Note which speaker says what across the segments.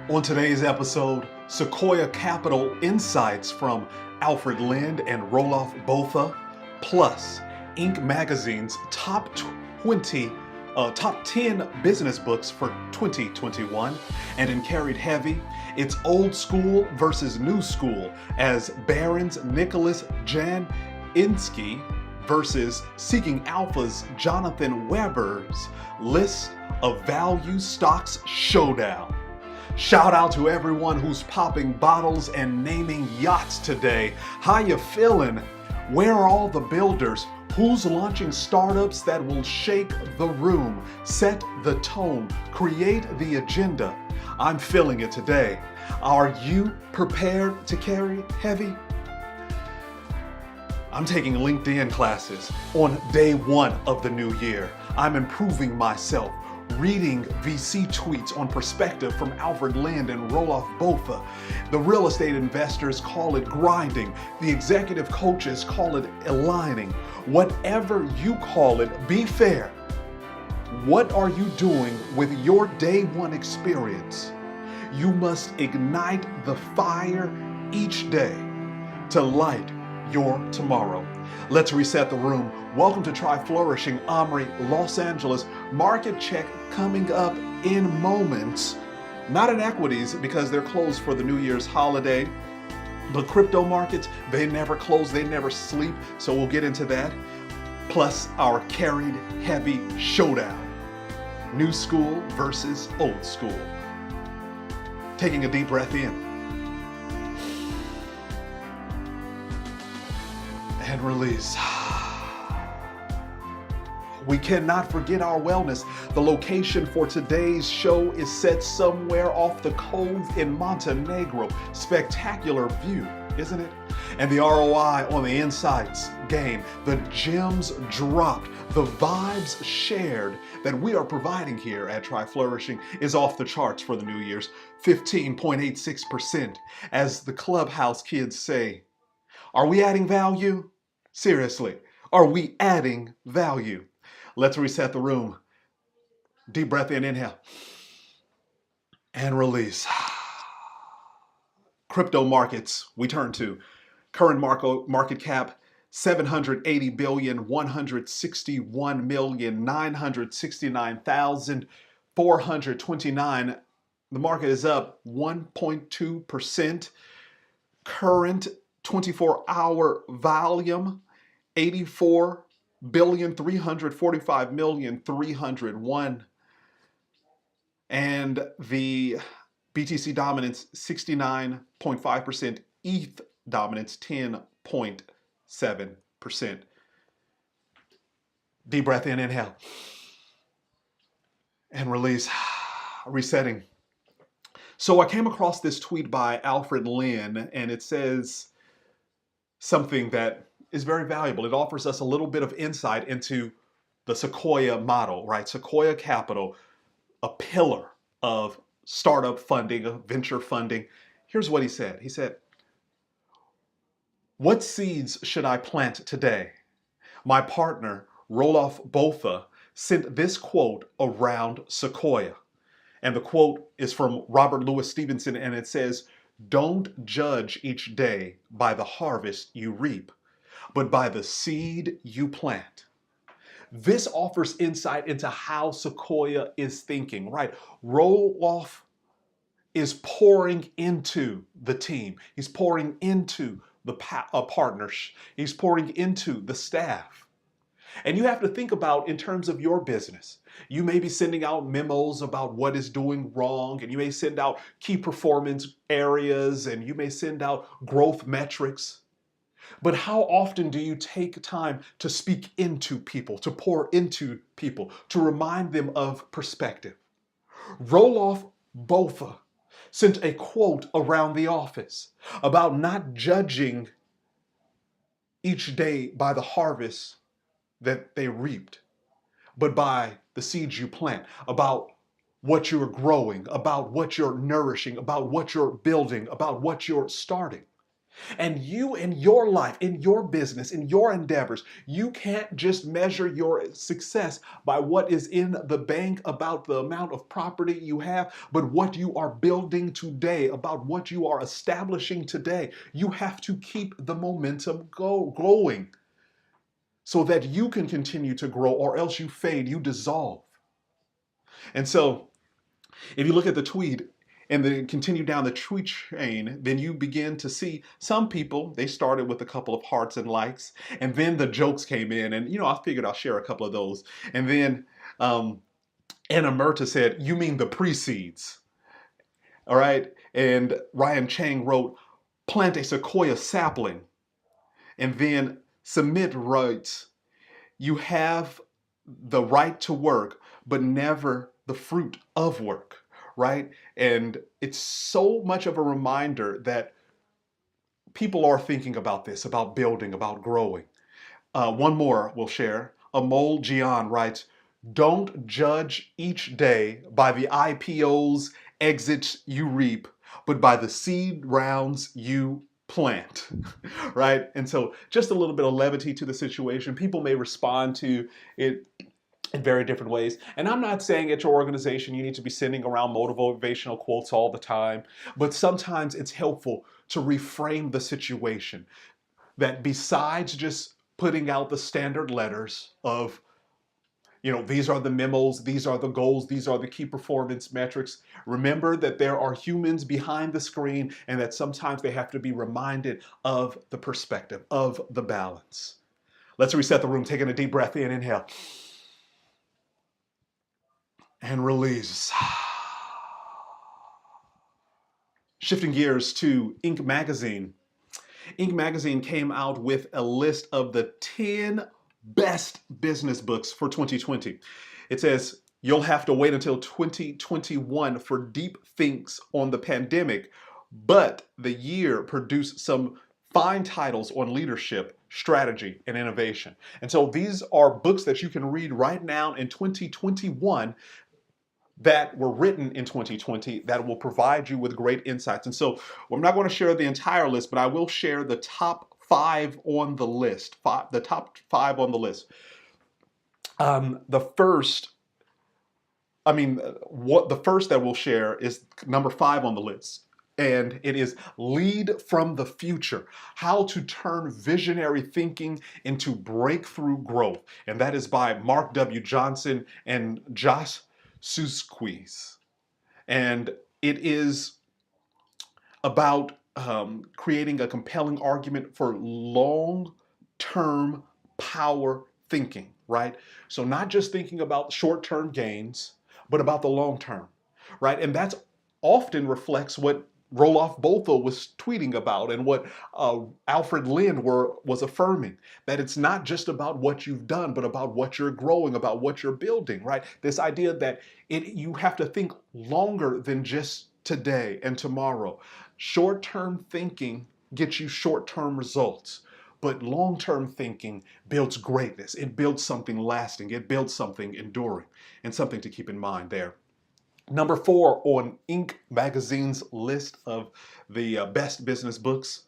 Speaker 1: On today's episode, Sequoia Capital Insights from Alfred and Roelof Botha, plus Inc. Magazine's top 10 business books for 2021. And in Carried Heavy, it's old school versus new school as Barrons Nicholas Janinski versus Seeking Alpha's Jonathan Weber's list of value stocks showdown. Shout out to everyone who's popping bottles and naming yachts today. How you feeling? Where are all the builders? Who's launching startups that will shake the room, set the tone, create the agenda? I'm feeling it today. Are you prepared to carry heavy? I'm taking LinkedIn classes on day one of the new year. I'm improving myself, reading VC tweets on perspective from Alfred and Roelof Botha. The real estate investors call it grinding. The executive coaches call it aligning. Whatever you call it, be fair. What are you doing with your day one experience? You must ignite the fire each day to light your tomorrow. Let's reset the room. Welcome to Try Flourishing, Omri, Los Angeles. Market check coming up in moments. Not in equities because they're closed for the New Year's holiday. But crypto markets, they never close, they never sleep. So we'll get into that. Plus our carried heavy showdown. New school versus old school. Taking a deep breath in. And release. We cannot forget our wellness. The location for today's show is set somewhere off the cove in Montenegro. Spectacular view, isn't it? And the ROI on the insights gained, the gems dropped, the vibes shared that we are providing here at Try Flourishing is off the charts for the New Year's. 15.86%. As the clubhouse kids say, are we adding value? Seriously, are we adding value? Let's reset the room. Deep breath in, inhale. And release. Crypto markets, we turn to. Current market cap, 780,161,969,429. The market is up 1.2%. Current 24-hour volume, 84,345,301. And the BTC dominance, 69.5%. ETH dominance, 10.7%. Deep breath in, inhale. And release. Resetting. So I came across this tweet by Alfred and it says something that is very valuable. It offers us a little bit of insight into the Sequoia model, right? Sequoia Capital, a pillar of startup funding, of venture funding. Here's what he said. He said, "What seeds should I plant today?" My partner, Roelof Botha, sent this quote around Sequoia. And the quote is from Robert Louis Stevenson, and it says, "Don't judge each day by the harvest you reap, but by the seed you plant." This offers insight into how Sequoia is thinking, right? Roelof is pouring into the team. He's pouring into the partners. He's pouring into the staff. And you have to think about in terms of your business. You may be sending out memos about what is doing wrong, and you may send out key performance areas, and you may send out growth metrics. But how often do you take time to speak into people, to pour into people, to remind them of perspective? Roelof Botha sent a quote around the office about not judging each day by the harvest that they reaped, but by the seeds you plant, about what you're growing, about what you're nourishing, about what you're building, about what you're starting. And you in your life, in your business, in your endeavors, you can't just measure your success by what is in the bank, about the amount of property you have, but what you are building today, about what you are establishing today. You have to keep the momentum going so that you can continue to grow, or else you fade, you dissolve. And so if you look at the tweet and then continue down the tweet chain, then you begin to see some people, they started with a couple of hearts and likes, and then the jokes came in, and I figured I'll share a couple of those. And then Anna Murta said, "You mean the precedes?" All right. And Ryan Chang wrote, "Plant a sequoia sapling." And then Submit writes, "You have the right to work, but never the fruit of work," right? And it's so much of a reminder that people are thinking about this, about building, about growing. One more we'll share. Amol Gian writes, "Don't judge each day by the IPOs, exits you reap, but by the seed rounds you plant." Right? And so just a little bit of levity to the situation. People may respond to it in very different ways. And I'm not saying at your organization you need to be sending around motivational quotes all the time, but sometimes it's helpful to reframe the situation, that besides just putting out the standard letters of, these are the memos, these are the goals, these are the key performance metrics. Remember that there are humans behind the screen, and that sometimes they have to be reminded of the perspective, of the balance. Let's reset the room, taking a deep breath in, inhale, and release. Shifting gears to Inc. Magazine. Inc. Magazine came out with a list of the 10 best business books for 2020. It says you'll have to wait until 2021 for deep thinks on the pandemic, but the year produced some fine titles on leadership, strategy, and innovation. And so these are books that you can read right now in 2021 that were written in 2020 that will provide you with great insights. And so I'm not going to share the entire list, but I will share the top five on the list. The top five on the list. The first that we'll share is number 5 on the list. And it is Lead from the Future, How to Turn Visionary Thinking into Breakthrough Growth. And that is by Mark W. Johnson and Josh Susquiz. And it is about creating a compelling argument for long-term power thinking, right? So not just thinking about short-term gains, but about the long term, right? And that's often reflects what Roelof Botha was tweeting about, and what Alfred was affirming, that it's not just about what you've done, but about what you're growing, about what you're building, right? This idea that you have to think longer than just today and tomorrow. Short-term thinking gets you short-term results, but long-term thinking builds greatness. It builds something lasting. It builds something enduring, and something to keep in mind there. Number 4 on Inc. Magazine's list of the best business books,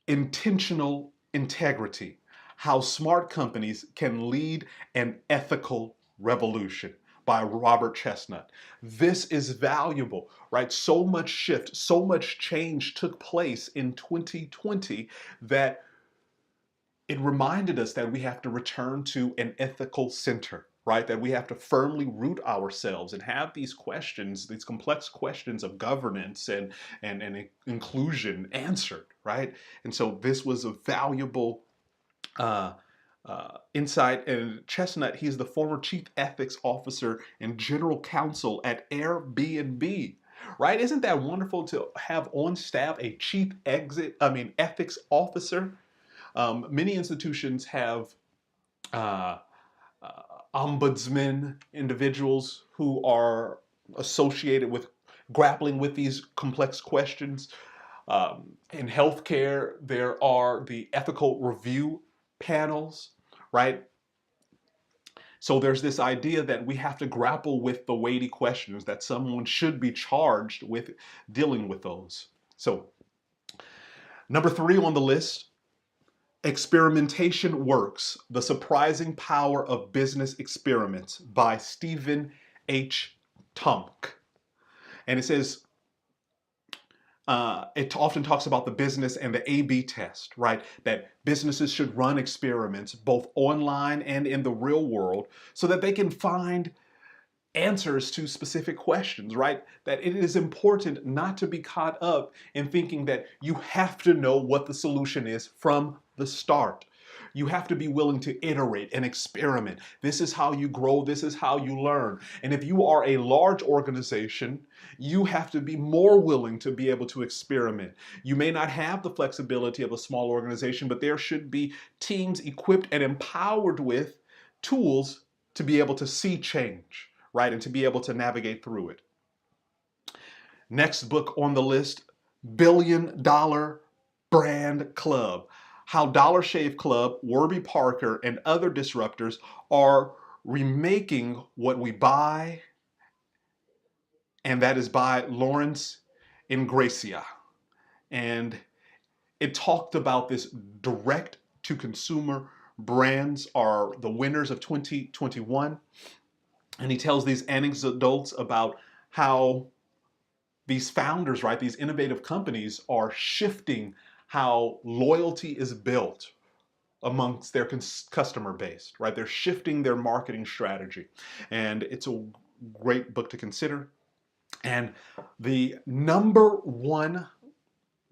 Speaker 1: Intentional Integrity, How Smart Companies Can Lead an Ethical Revolution, by Robert Chestnut. This is valuable, right? So much shift, so much change took place in 2020 that it reminded us that we have to return to an ethical center, right? That we have to firmly root ourselves and have these questions, these complex questions of governance and inclusion answered, right? And so this was a valuable insight. And Chestnut, he's the former chief ethics officer and general counsel at Airbnb. Right? Isn't that wonderful to have on staff a chief ethics officer? Many institutions have uh, ombudsmen, individuals who are associated with grappling with these complex questions. In healthcare, there are the ethical review panels, right? So there's this idea that we have to grapple with the weighty questions, that someone should be charged with dealing with those. So Number 3 on the list, Experimentation Works, The Surprising Power of Business Experiments by Stephen H. Tunk. And it says, it often talks about the business and the A/B test, right? That businesses should run experiments both online and in the real world so that they can find answers to specific questions, right? That it is important not to be caught up in thinking that you have to know what the solution is from the start. You have to be willing to iterate and experiment. This is how you grow. This is how you learn. And if you are a large organization, you have to be more willing to be able to experiment. You may not have the flexibility of a small organization, but there should be teams equipped and empowered with tools to be able to see change, right? And to be able to navigate through it. Next book on the list, Billion Dollar Brand Club. How Dollar Shave Club, Warby Parker, and other disruptors are remaking what we buy, and that is by Lawrence Ingrassia. And it talked about this direct to consumer brands are the winners of 2021. And he tells these anecdotes about how these founders, right, these innovative companies are shifting how loyalty is built amongst their customer base, right? They're shifting their marketing strategy. And it's a great book to consider. And the number 1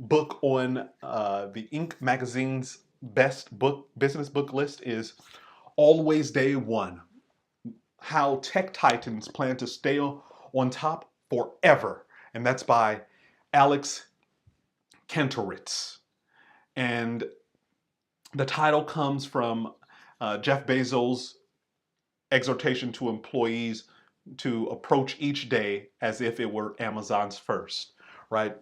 Speaker 1: book on the Inc. magazine's best book business book list is Always Day One: How Tech Titans Plan to Stay on Top Forever. And that's by Alex Kantorowicz. And the title comes from Jeff Bezos' exhortation to employees to approach each day as if it were Amazon's first, right?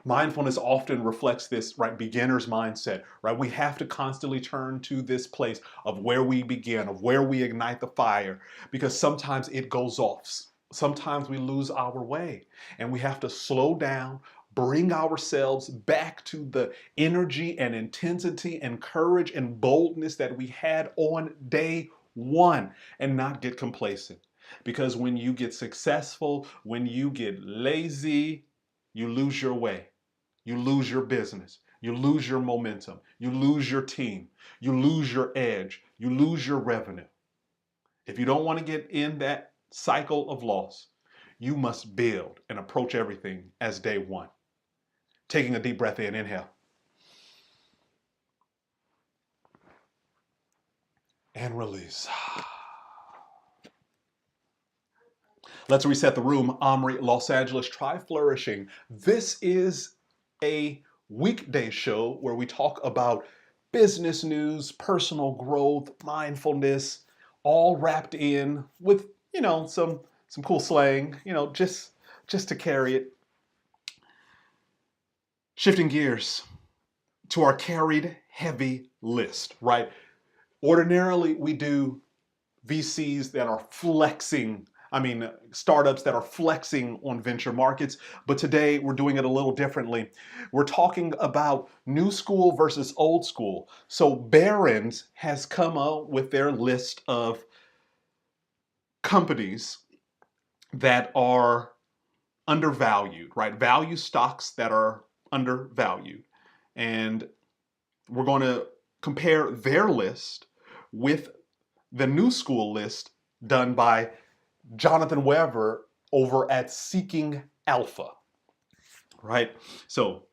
Speaker 1: Mindfulness often reflects this, right, beginner's mindset, right? We have to constantly turn to this place of where we begin, of where we ignite the fire, because sometimes it goes off. Sometimes we lose our way, and we have to slow down, bring ourselves back to the energy and intensity and courage and boldness that we had on day 1, and not get complacent. Because when you get successful, when you get lazy, you lose your way. You lose your business. You lose your momentum. You lose your team. You lose your edge. You lose your revenue. If you don't want to get in that cycle of loss, you must build and approach everything as day 1. Taking a deep breath in, inhale. And release. Let's reset the room. Omri, Los Angeles, try Flourishing. This is a weekday show where we talk about business news, personal growth, mindfulness, all wrapped in with, some cool slang, just to carry it. Shifting gears to our carried heavy list, right? Ordinarily, we do VCs that are flexing, startups that are flexing on venture markets, but today we're doing it a little differently. We're talking about new school versus old school. So Barrons has come out with their list of companies that are undervalued, right? Value stocks that are undervalued. And we're going to compare their list with the new school list done by Jonathan Weber over at Seeking Alpha, right? So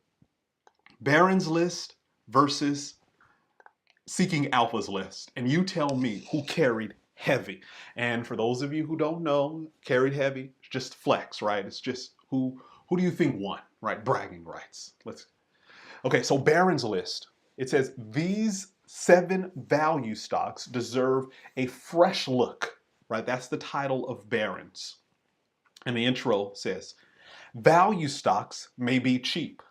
Speaker 1: Barron's list versus Seeking Alpha's list. And you tell me who carried heavy. And for those of you who don't know, carried heavy, it's just flex, right? It's just who do you think won, right? Bragging rights. Okay, so Barron's list. It says these 7 value stocks deserve a fresh look, right? That's the title of Barron's. And the intro says, value stocks may be cheap,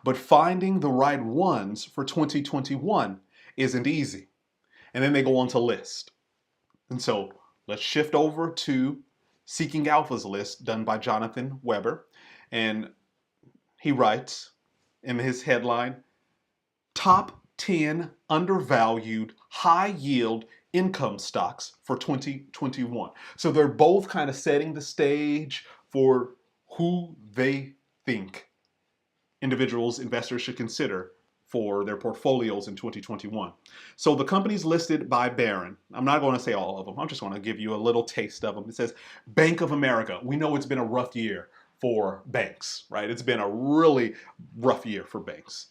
Speaker 1: but finding the right ones for 2021 isn't easy. And then they go on to list. And so let's shift over to Seeking Alpha's list done by Jonathan Weber. And he writes, in his headline, top 10 undervalued high yield income stocks for 2021. So they're both kind of setting the stage for who they think individuals, investors should consider for their portfolios in 2021. So the companies listed by Barron, I'm not going to say all of them, I'm just going to give you a little taste of them. It says Bank of America. We know it's been a rough year for banks, right? It's been a really rough year for banks.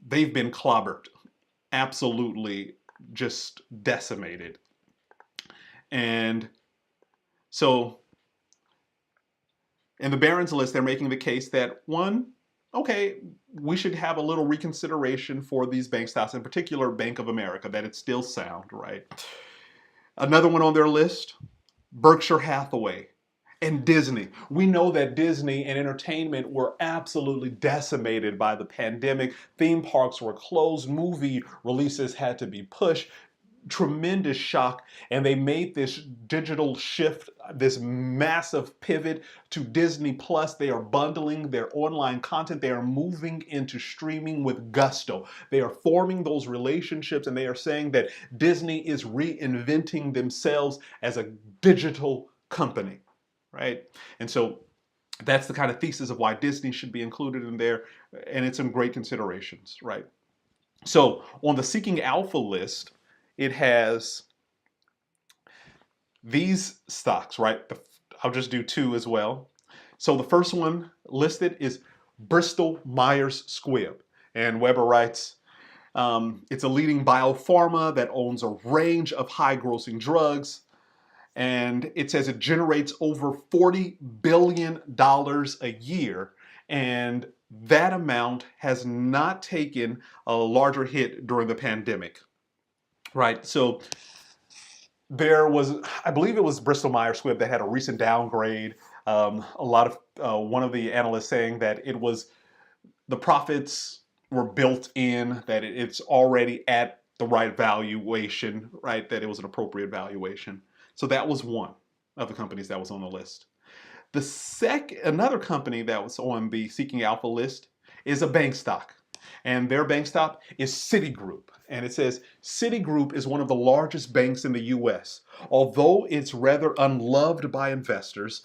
Speaker 1: They've been clobbered, absolutely just decimated. And so in the Barron's list, they're making the case that one, okay, we should have a little reconsideration for these bank stocks, in particular Bank of America, that it's still sound, right? Another one on their list, Berkshire Hathaway and Disney. We know that Disney and entertainment were absolutely decimated by the pandemic. Theme parks were closed, movie releases had to be pushed. Tremendous shock, and they made this digital shift, this massive pivot to Disney Plus. They are bundling their online content. They are moving into streaming with gusto. They are forming those relationships, and they are saying that Disney is reinventing themselves as a digital company, right? And so that's the kind of thesis of why Disney should be included in there, and it's some great considerations, right? So on the Seeking Alpha list, it has these stocks, right? I'll just do two as well. So the first one listed is Bristol Myers Squibb. And Weber writes, it's a leading biopharma that owns a range of high grossing drugs. And it says it generates over $40 billion a year. And that amount has not taken a larger hit during the pandemic. Right, so there was, I believe it was Bristol Myers Squibb that had a recent downgrade. A lot of one of the analysts saying that it was the profits were built in, that it's already at the right valuation, right? That it was an appropriate valuation. So that was one of the companies that was on the list. Another company that was on the Seeking Alpha list is a bank stock. And their bank stock is Citigroup. And it says Citigroup is one of the largest banks in the US. Although it's rather unloved by investors,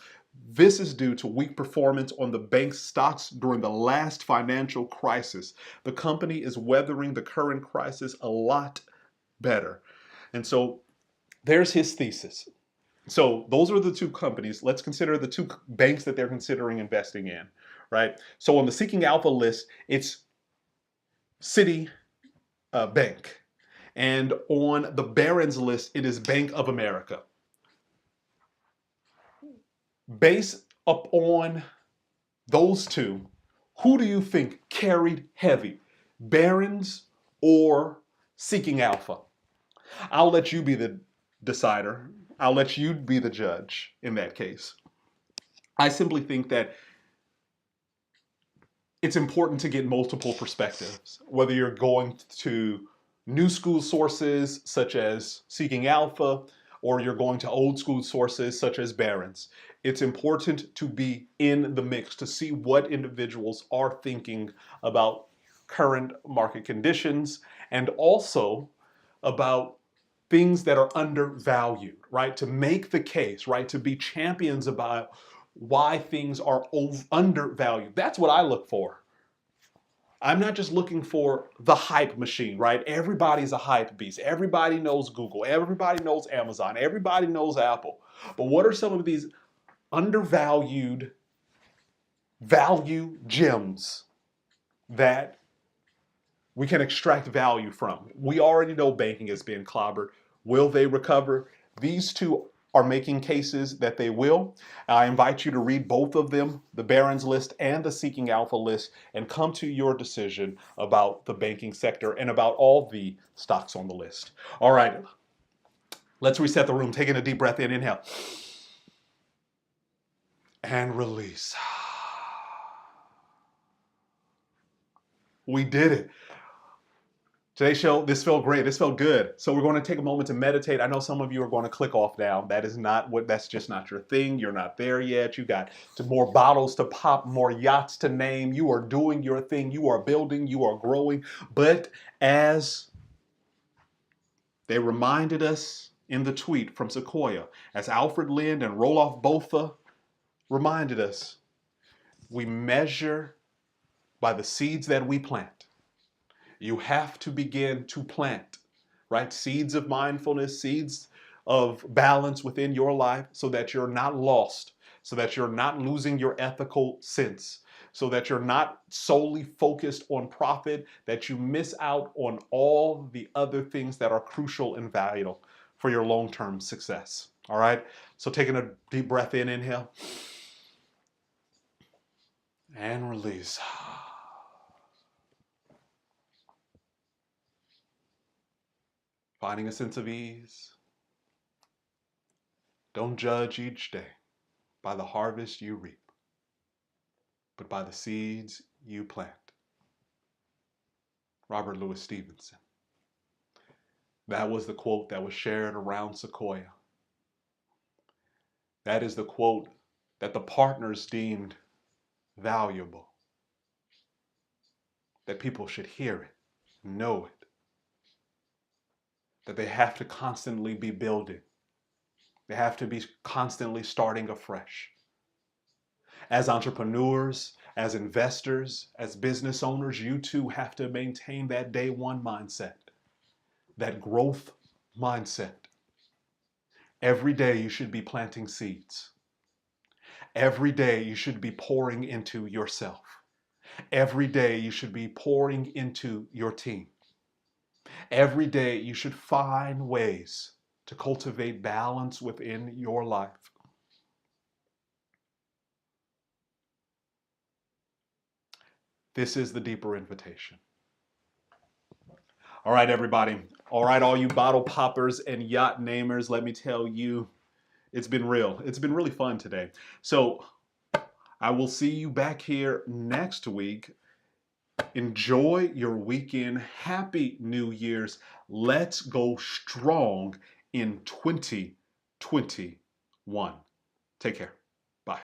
Speaker 1: this is due to weak performance on the bank's stocks during the last financial crisis. The company is weathering the current crisis a lot better. And so there's his thesis. So those are the two companies. Let's consider the two banks that they're considering investing in, right? So on the Seeking Alpha list, it's Citi Bank. And on the Barron's list, it is Bank of America. Based upon those two, who do you think carried heavy, Barron's or Seeking Alpha? I'll let you be the decider. I'll let you be the judge in that case. I simply think that it's important to get multiple perspectives, whether you're going to new school sources such as Seeking Alpha, or you're going to old school sources such as Barron's. It's important to be in the mix to see what individuals are thinking about current market conditions and also about things that are undervalued, right? To make the case, right? To be champions about why things are undervalued. That's what I look for. I'm not just looking for the hype machine, right? Everybody's a hype beast. Everybody knows Google. Everybody knows Amazon. Everybody knows Apple. But what are some of these undervalued value gems that we can extract value from? We already know banking has been clobbered. Will they recover? These two are making cases that they will. I invite you to read both of them, the Barron's list and the Seeking Alpha list, and come to your decision about the banking sector and about all the stocks on the list. All right, let's reset the room. Taking a deep breath in, inhale, and release. We did it. Today's show, this felt great. This felt good. So we're going to take a moment to meditate. I know some of you are going to click off now. That's just not your thing. You're not there yet. You got more bottles to pop, more yachts to name. You are doing your thing. You are building, you are growing. But as they reminded us in the tweet from Sequoia, as Alfred and Roelof Botha reminded us, we measure by the seeds that we plant. You have to begin to plant, right? Seeds of mindfulness, seeds of balance within your life so that you're not lost, so that you're not losing your ethical sense, so that you're not solely focused on profit, that you miss out on all the other things that are crucial and valuable for your long-term success. All right? So taking a deep breath in, inhale, and release. Finding a sense of ease. Don't judge each day by the harvest you reap, but by the seeds you plant. Robert Louis Stevenson. That was the quote that was shared around Sequoia. That is the quote that the partners deemed valuable, that people should hear it, know it, that they have to constantly be building. They have to be constantly starting afresh. As entrepreneurs, as investors, as business owners, you too have to maintain that day one mindset, that growth mindset. Every day you should be planting seeds. Every day you should be pouring into yourself. Every day you should be pouring into your team. Every day you should find ways to cultivate balance within your life. This is the deeper invitation. All right, everybody. All right, all you bottle poppers and yacht namers, let me tell you, it's been real. It's been really fun today. So I will see you back here next week. Enjoy your weekend. Happy New Year's. Let's go strong in 2021. Take care.